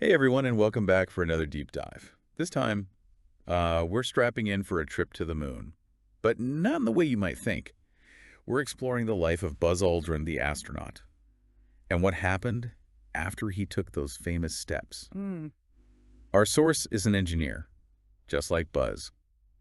Hey everyone, and welcome back for another deep dive. This time, we're strapping in for a trip to the moon, but not in the way you might think. We're exploring the life of Buzz Aldrin, the astronaut, and what happened after he took those famous steps. Mm. Our source is an engineer, just like Buzz.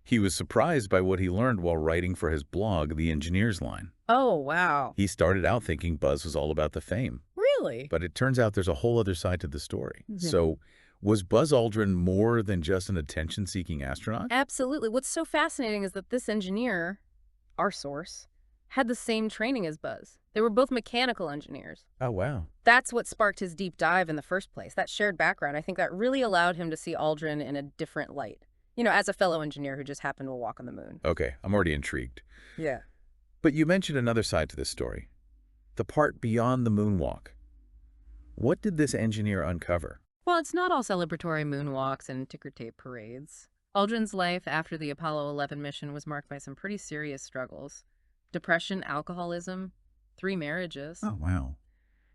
He was surprised by what he learned while writing for his blog, The Engineer's Line. Oh, wow. He started out thinking Buzz was all about the fame, Really? but it turns out there's a whole other side to the story. Mhm. So, was Buzz Aldrin more than just an attention-seeking astronaut? Absolutely. What's so fascinating is that this engineer, our source, had the same training as Buzz. They were both mechanical engineers. Oh, wow. That's what sparked his deep dive in the first place. That shared background, I think that really allowed him to see Aldrin in a different light. You know, as a fellow engineer who just happened to walk on the moon. Okay, I'm already intrigued. Yeah. But you mentioned another side to this story, the part beyond the moonwalk. What did this engineer uncover? Well, it's not all celebratory moonwalks and ticker tape parades. Aldrin's life after the Apollo 11 mission was marked by some pretty serious struggles. Depression, alcoholism, 3 marriages. Oh, wow.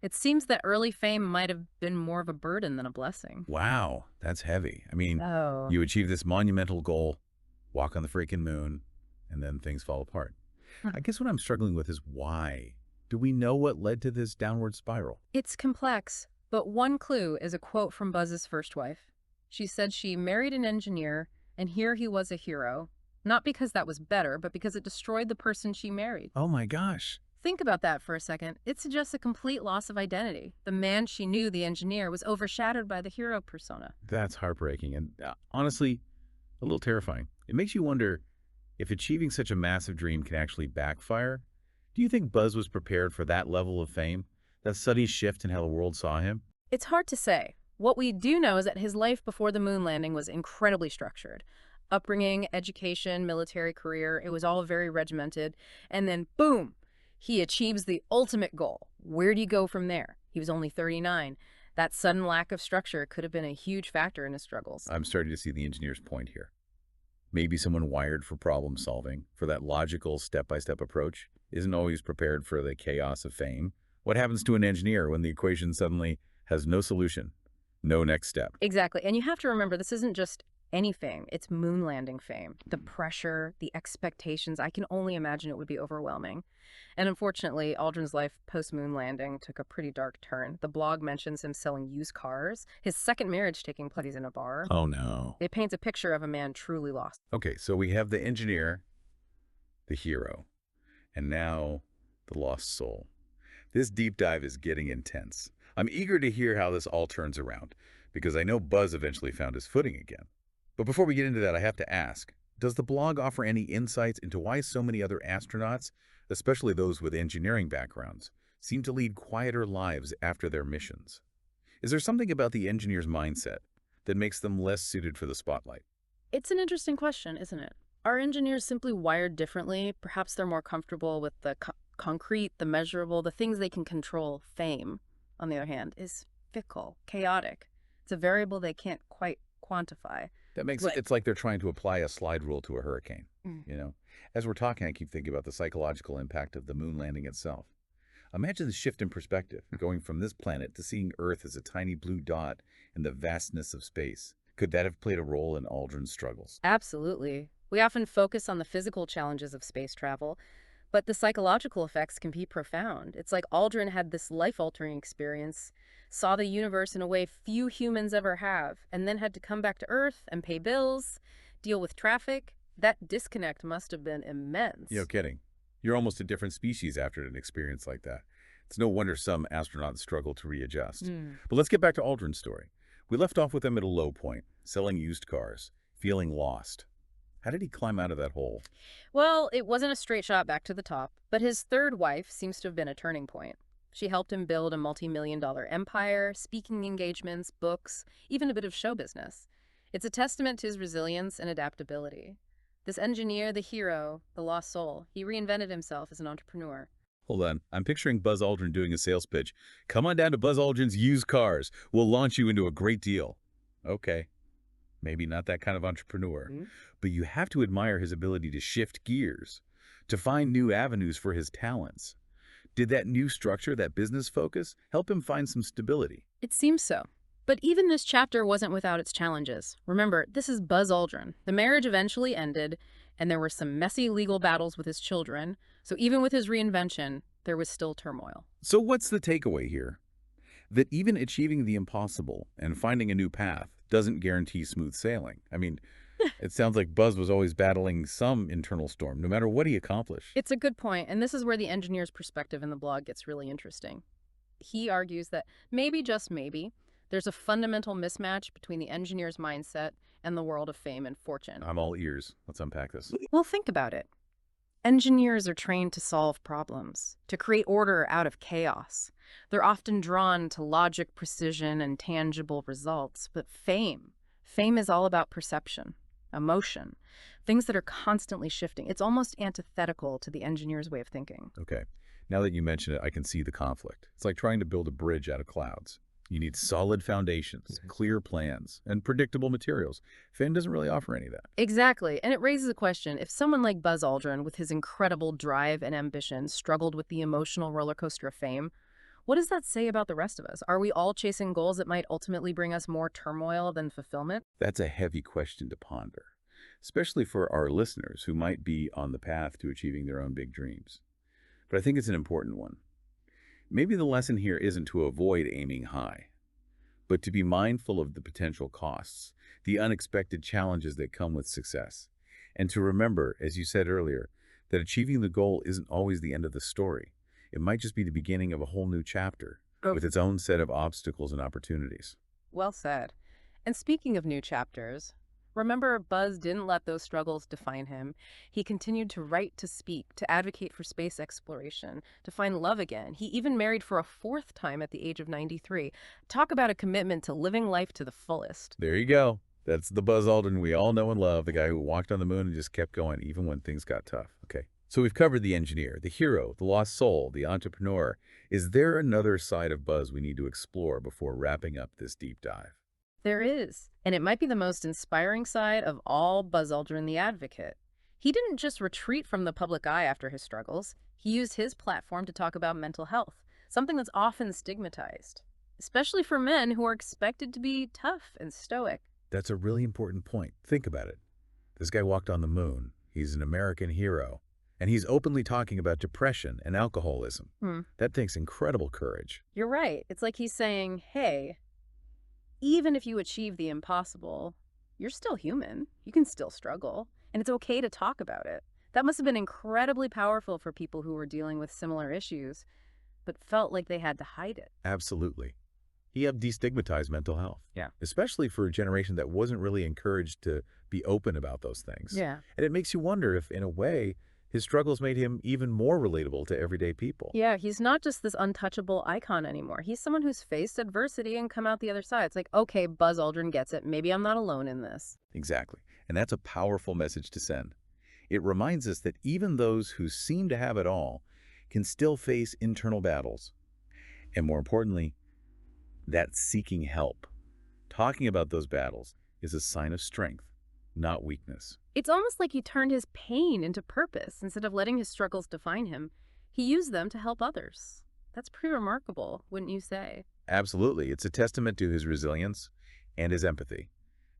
It seems that early fame might have been more of a burden than a blessing. Wow, that's heavy. I mean, Oh. you achieve this monumental goal, walk on the freaking moon, and then things fall apart. I guess what I'm struggling with is why? Do we know what led to this downward spiral? It's complex, but one clue is a quote from Buzz's first wife. She said she married an engineer, and here he was a hero, not because that was better, but because it destroyed the person she married. Oh my gosh. Think about that for a second. It suggests a complete loss of identity. The man she knew, the engineer, was overshadowed by the hero persona. That's heartbreaking and honestly, a little terrifying. It makes you wonder if achieving such a massive dream can actually backfire. Do you think Buzz was prepared for that level of fame? That sudden shift in how the world saw him? It's hard to say. What we do know is that his life before the moon landing was incredibly structured. Upbringing, education, military career, it was all very regimented. And then, boom, he achieves the ultimate goal. Where do you go from there? He was only 39. That sudden lack of structure could have been a huge factor in his struggles. I'm starting to see the engineer's point here. Maybe someone wired for problem solving, for that logical step-by-step approach, isn't always prepared for the chaos of fame. What happens to an engineer when the equation suddenly has no solution, no next step? Exactly. And you have to remember, this isn't just any fame. It's moon landing fame. The pressure, the expectations, I can only imagine it would be overwhelming. And unfortunately, Aldrin's life post-moon landing took a pretty dark turn. The blog mentions him selling used cars, his second marriage taking place in a bar. Oh no. It paints a picture of a man truly lost. Okay, so we have the engineer, the hero, and now the lost soul. This deep dive is getting intense. I'm eager to hear how this all turns around, because I know Buzz eventually found his footing again. But before we get into that, I have to ask, does the blog offer any insights into why so many other astronauts, especially those with engineering backgrounds, seem to lead quieter lives after their missions? Is there something about the engineer's mindset that makes them less suited for the spotlight? It's an interesting question, isn't it? Are engineers simply wired differently? Perhaps they're more comfortable with the concrete, the measurable, the things they can control. Fame, on the other hand, is fickle, chaotic. It's a variable they can't quite quantify. That makes Right. it's like they're trying to apply a slide rule to a hurricane, Mm. you know? As we're talking, I keep thinking about the psychological impact of the moon landing itself. Imagine the shift in perspective, going from this planet to seeing Earth as a tiny blue dot in the vastness of space. Could that have played a role in Aldrin's struggles? Absolutely. We often focus on the physical challenges of space travel, but the psychological effects can be profound. It's like Aldrin had this life-altering experience, saw the universe in a way few humans ever have, and then had to come back to Earth and pay bills, deal with traffic. That disconnect must have been immense. No kidding. You're almost a different species after an experience like that. It's no wonder some astronauts struggle to readjust. Mm. But let's get back to Aldrin's story. We left off with him at a low point, selling used cars, feeling lost. How did he climb out of that hole? Well, it wasn't a straight shot back to the top, but his third wife seems to have been a turning point. She helped him build a multi-million-dollar empire, speaking engagements, books, even a bit of show business. It's a testament to his resilience and adaptability. This engineer, the hero, the lost soul, he reinvented himself as an entrepreneur. Hold on. I'm picturing Buzz Aldrin doing a sales pitch. Come on down to Buzz Aldrin's used cars. We'll launch you into a great deal. Okay. Maybe not that kind of entrepreneur. Mhm. But you have to admire his ability to shift gears, to find new avenues for his talents. Did that new structure, that business focus, help him find some stability? It seems so. But even this chapter wasn't without its challenges. Remember, this is Buzz Aldrin. The marriage eventually ended, and there were some messy legal battles with his children. So even with his reinvention, there was still turmoil. So what's the takeaway here? That even achieving the impossible and finding a new path doesn't guarantee smooth sailing. I mean, it sounds like Buzz was always battling some internal storm, no matter what he accomplished. It's a good point, and this is where the engineer's perspective in the blog gets really interesting. He argues that maybe, just maybe, there's a fundamental mismatch between the engineer's mindset and the world of fame and fortune. I'm all ears. Let's unpack this. Well, think about it. Engineers are trained to solve problems, to create order out of chaos. They're often drawn to logic, precision, and tangible results. But fame is all about perception, emotion, things that are constantly shifting. It's almost antithetical to the engineer's way of thinking. Okay. Now that you mention it, I can see the conflict. It's like trying to build a bridge out of clouds. You need solid foundations, clear plans, and predictable materials. Fame doesn't really offer any of that. Exactly. And it raises a question. If someone like Buzz Aldrin, with his incredible drive and ambition, struggled with the emotional roller coaster of fame, what does that say about the rest of us? Are we all chasing goals that might ultimately bring us more turmoil than fulfillment? That's a heavy question to ponder, especially for our listeners who might be on the path to achieving their own big dreams. But I think it's an important one. Maybe the lesson here isn't to avoid aiming high, but to be mindful of the potential costs, the unexpected challenges that come with success, and to remember, as you said earlier, that achieving the goal isn't always the end of the story. It might just be the beginning of a whole new chapter with its own set of obstacles and opportunities. Well said. And speaking of new chapters, remember, Buzz didn't let those struggles define him. He continued to write, to speak, to advocate for space exploration, to find love again. He even married for a fourth time at the age of 93. Talk about a commitment to living life to the fullest. There you go. That's the Buzz Aldrin we all know and love, the guy who walked on the moon and just kept going even when things got tough. Okay. So we've covered the engineer, the hero, the lost soul, the entrepreneur. Is there another side of Buzz we need to explore before wrapping up this deep dive? There is, and it might be the most inspiring side of all Buzz Aldrin the advocate. He didn't just retreat from the public eye after his struggles. He used his platform to talk about mental health, something that's often stigmatized, especially for men who are expected to be tough and stoic. That's a really important point. Think about it. This guy walked on the moon. He's an American hero. And he's openly talking about depression and alcoholism. That takes incredible courage. You're right. It's like he's saying, hey, even if you achieve the impossible, you're still human. You can still struggle, and it's okay to talk about it. That must have been incredibly powerful for people who were dealing with similar issues, but felt like they had to hide it. Absolutely. He helped destigmatize mental health. Yeah. Especially for a generation that wasn't really encouraged to be open about those things. Yeah. And it makes you wonder if, in a way, his struggles made him even more relatable to everyday people. Yeah, he's not just this untouchable icon anymore. He's someone who's faced adversity and come out the other side. It's like, okay, Buzz Aldrin gets it. Maybe I'm not alone in this. Exactly. And that's a powerful message to send. It reminds us that even those who seem to have it all can still face internal battles. And more importantly, that seeking help, talking about those battles, is a sign of strength, not weakness. It's almost like he turned his pain into purpose. Instead of letting his struggles define him, he used them to help others. That's pretty remarkable, wouldn't you say? Absolutely. It's a testament to his resilience and his empathy.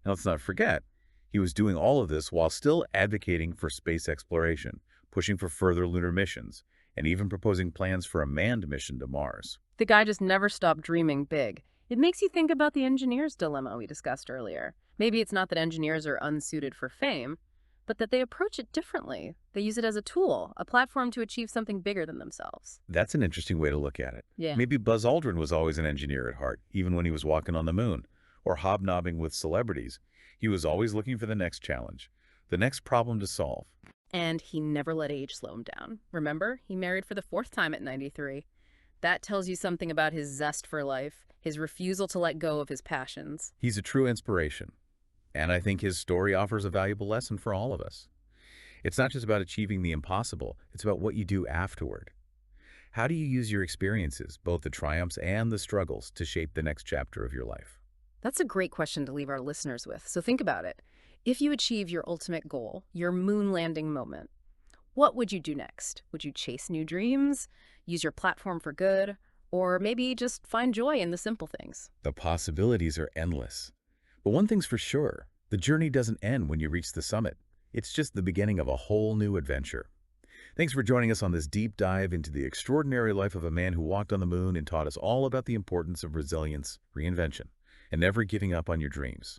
Now, let's not forget, he was doing all of this while still advocating for space exploration, pushing for further lunar missions, and even proposing plans for a manned mission to Mars. The guy just never stopped dreaming big. It makes you think about the engineer's dilemma we discussed earlier. Maybe it's not that engineers are unsuited for fame, but that they approach it differently. They use it as a tool, a platform to achieve something bigger than themselves. That's an interesting way to look at it. Yeah. Maybe Buzz Aldrin was always an engineer at heart, even when he was walking on the moon or hobnobbing with celebrities. He was always looking for the next challenge, the next problem to solve. And he never let age slow him down. Remember, he married for the fourth time at 93. That tells you something about his zest for life, his refusal to let go of his passions. He's a true inspiration. And I think his story offers a valuable lesson for all of us. It's not just about achieving the impossible, it's about what you do afterward. How do you use your experiences, both the triumphs and the struggles, to shape the next chapter of your life? That's a great question to leave our listeners with, so think about it. If you achieve your ultimate goal, your moon landing moment, what would you do next? Would you chase new dreams, use your platform for good, Or maybe just find joy in the simple things. The possibilities are endless. But one thing's for sure, the journey doesn't end when you reach the summit. It's just the beginning of a whole new adventure. Thanks for joining us on this deep dive into the extraordinary life of a man who walked on the moon and taught us all about the importance of resilience, reinvention, and never giving up on your dreams.